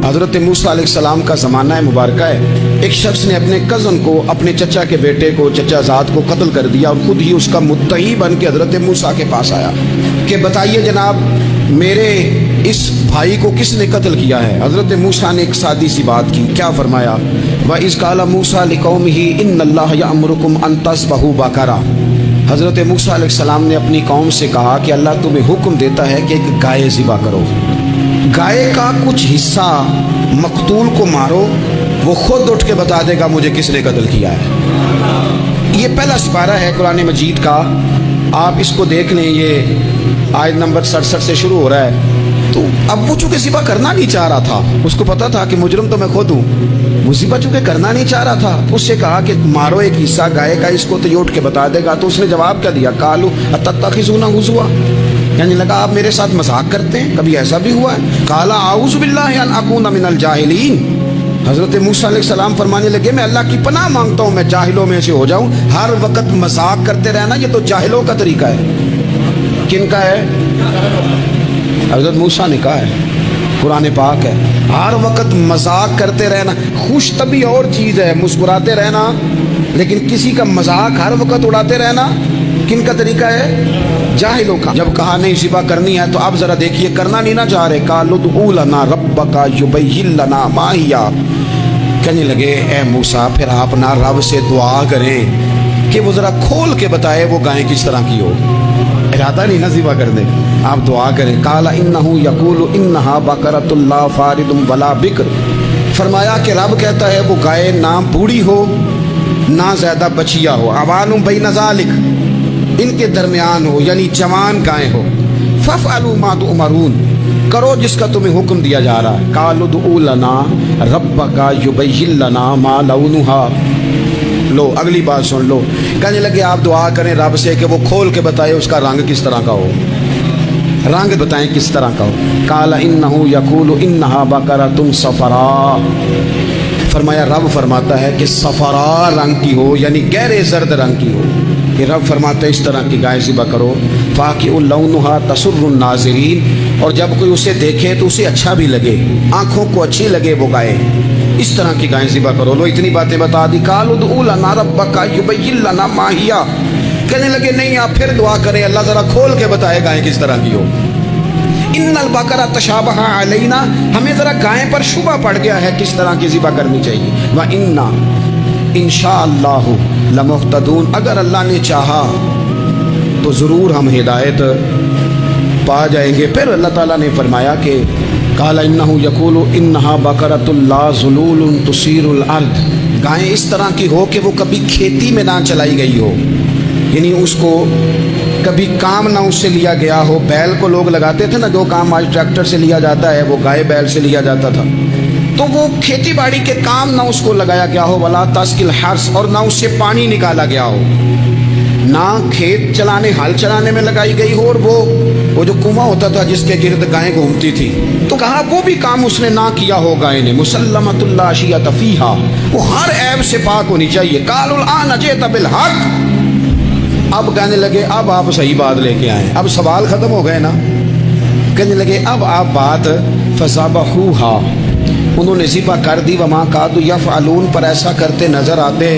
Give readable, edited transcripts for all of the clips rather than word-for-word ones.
حضرت موسیٰ علیہ السلام کا زمانہ مبارکہ ہے، ایک شخص نے اپنے کزن کو، اپنے چچا کے بیٹے کو، چچا زاد کو قتل کر دیا اور خود ہی اس کا مدعی بن کے حضرت موسیٰ کے پاس آیا کہ بتائیے جناب میرے اس بھائی کو کس نے قتل کیا ہے؟ حضرت موسیٰ نے ایک سادی سی بات کی، کیا فرمایا؟ وَإِذْ قَالَ مُوسَىٰ لِقَوْمِهِ إِنَّ اللَّهَ يَأْمُرُكُمْ أَن تَذْبَحُوا بَقَرَةً۔ حضرت موسیٰ علیہ السلام نے اپنی قوم سے کہا کہ اللہ تمہیں حکم دیتا ہے کہ ایک گائے ذبح کرو، گائے کا کچھ حصہ مقتول کو مارو، وہ خود اٹھ کے بتا دے گا مجھے کس نے قتل کیا ہے۔ یہ پہلا سپارہ ہے قرآن مجید کا، آپ اس کو دیکھ لیں، یہ آیت نمبر 67 سے شروع ہو رہا ہے۔ تو اب وہ چونکہ ذبح کرنا نہیں چاہ رہا تھا، اس کو پتا تھا کہ مجرم تو میں خود ہوں، وہ ذبح چونکہ کرنا نہیں چاہ رہا تھا، اس سے کہا کہ مارو ایک حصہ گائے کا، اس کو تو یہ اٹھ کے بتا دے گا۔ تو اس نے جواب کیا دیا؟ قالوا اتتخذون ہزوا، یعنی لگا آپ میرے ساتھ مذاق کرتے ہیں، کبھی ایسا بھی ہوا ہے؟ قال اعوذ باللہ ان اکون من الجاہلین۔ حضرت موسیٰ علیہ السلام فرمانے لگے میں اللہ کی پناہ مانگتا ہوں میں جاہلوں میں سے ہو جاؤں۔ ہر وقت مذاق کرتے رہنا یہ تو جاہلوں کا طریقہ ہے۔ کن کا ہے؟ حضرت موسیٰ نے کہا ہے، قرآن پاک ہے، ہر وقت مذاق کرتے رہنا۔ خوش طبعی اور چیز ہے، مسکراتے رہنا، لیکن کسی کا مذاق ہر وقت اڑاتے رہنا کن کا طریقہ ہے؟ جاہلوں کا۔ جب کہا نہیں ذبح کرنی ہے تو اب ذرا دیکھیے کرنا نہیں نہ چاہ رہے، قالوا ادع لنا ربک یبین لنا ما ہی، کہنے لگے اے موسیٰ پھر آپ نہ رب سے دعا کریں کہ وہ ذرا کھول کے بتائے وہ گائیں کس طرح کی ہو، ارادہ نہیں نہ ذبح کرنے، آپ دعا کریں۔ قال انہ یقول انہا بقرۃ لا فارض ولا بکر، فرمایا کہ رب کہتا ہے وہ گائے نہ بوڑھی ہو نہ زیادہ بچیا ہو، عوان بین ذالک، ان کے درمیان ہو، یعنی جوان گائے ہو۔ فافعلوا ما تؤمرون، کرو جس کا تمہیں حکم دیا جا رہا ہے۔ قالوا ادع لنا ربک یبین لنا ما لونھا، لو اگلی بات سن لو، کہنے لگے آپ دعا کریں رب سے کہ وہ کھول کے بتائے اس کا رنگ کس طرح کا ہو، رنگ بتائیں کس طرح کا ہو۔ قال انہ یقول انہا بقرۃ صفراء، فرمایا رب فرماتا ہے کہ صفراء رنگ کی ہو، یعنی گہرے زرد رنگ کی ہو، کہ رب فرماتا ہے اس طرح کی گائے ذبح کرو۔ فاقع لونھا تسر الناظرین، اور جب کوئی اسے دیکھے تو اسے اچھا بھی لگے، آنکھوں کو اچھی لگے وہ گائے، اس طرح کی گائیں ذبح کرو۔ لو اتنی باتیں بتا دی۔ قالوا ادع لنا ربک یبین لنا ما ہی، کہنے لگے نہیں آپ پھر دعا کریں اللہ ذرا کھول کے بتائے گائیں کس طرح کی ہو۔ ان البقرہ تشابہ علینا، ہمیں ذرا گائیں پر شبہ پڑ گیا ہے کس طرح کی ذبح کرنی چاہیے۔ وَإِنَّا انشاءاللہ لمہتدون، اگر اللہ نے چاہا تو ضرور ہم ہدایت پا جائیں گے۔ پھر اللہ تعالیٰ نے فرمایا کہ قال انہ یقول انہا بقرۃ لا ذلول تثیر الارض، گائیں اس طرح کی ہو کہ وہ کبھی کھیتی میں نہ چلائی گئی ہو، یعنی اس کو کبھی کام نہ اس سے لیا گیا ہو۔ بیل کو لوگ لگاتے تھے نا، جو کام آج ٹریکٹر سے لیا جاتا ہے وہ گائے بیل سے لیا جاتا تھا، تو وہ کھیتی باڑی کے کام نہ اس کو لگایا گیا ہو، ولا تسقی الحرث، اور نہ اس سے پانی نکالا گیا ہو، نہ کھیت چلانے ہل چلانے میں لگائی گئی ہو، اور وہ جو کنواں ہوتا تھا جس کے گرد گائیں گھومتی تھی، تو کہا وہ بھی کام اس نے نہ کیا ہو گائے نے۔ مسلمۃ لا شیۃ فیہا، وہ ہر عیب سے پاک ہونی چاہیے۔ قالوا الآن جئت بالحق، اب کہنے لگے اب آپ صحیح بات لے کے آئے، اب سوال ختم ہو گئے نا، کہنے لگے اب آپ بات فذبحوہا، انہوں نے ذبح کر دی۔ وما کادوا یفعلون، پر ایسا کرتے نظر آتے،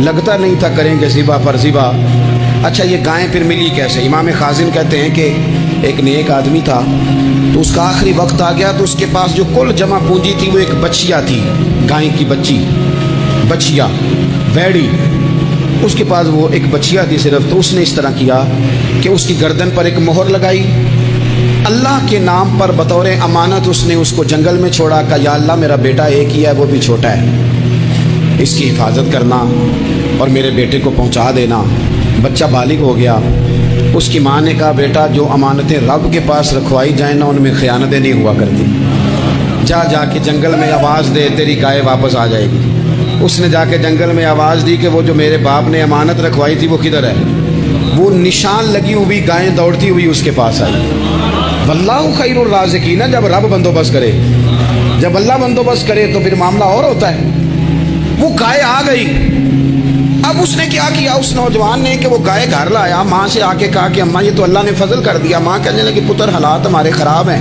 لگتا نہیں تھا کریں گے ذبح پر ذبح۔ اچھا یہ گائیں پھر ملی کیسے؟ امام خازن کہتے ہیں کہ ایک نیک آدمی تھا، تو اس کا آخری وقت آ گیا، تو اس کے پاس جو کل جمع پونجی تھی وہ ایک بچیا تھی، گائیں کی بچی، بچیا ویڑی، اس کے پاس وہ ایک بچیا تھی صرف۔ تو اس نے اس طرح کیا کہ اس کی گردن پر ایک مہر لگائی، اللہ کے نام پر بطور امانت اس نے اس کو جنگل میں چھوڑا، کہ یا اللہ میرا بیٹا ایک ہی ہے وہ بھی چھوٹا ہے، اس کی حفاظت کرنا اور میرے بیٹے کو پہنچا دینا۔ بچہ بالغ ہو گیا، اس کی ماں نے کہا بیٹا جو امانتیں رب کے پاس رکھوائی جائیں نا ان میں خیانتیں نہیں ہوا کرتی، جا کے جنگل میں آواز دے تیری گائے واپس آ جائے گی۔ اس نے جا کے جنگل میں آواز دی کہ وہ جو میرے باپ نے امانت رکھوائی تھی وہ کدھر ہے؟ وہ نشان لگی ہوئی گائیں دوڑتی ہوئی اس کے پاس آئی۔ واللہ خیر الرازقین، جب رب بندوبست کرے، جب اللہ بندوبست کرے تو پھر معاملہ اور ہوتا ہے۔ وہ گائے آ گئی، اب اس نے کیا کیا اس نوجوان نے کہ وہ گائے گھر لایا، ماں سے آ کے کہا کہ اماں یہ تو اللہ نے فضل کر دیا۔ ماں کہنے لگی پتر حالات ہمارے خراب ہیں،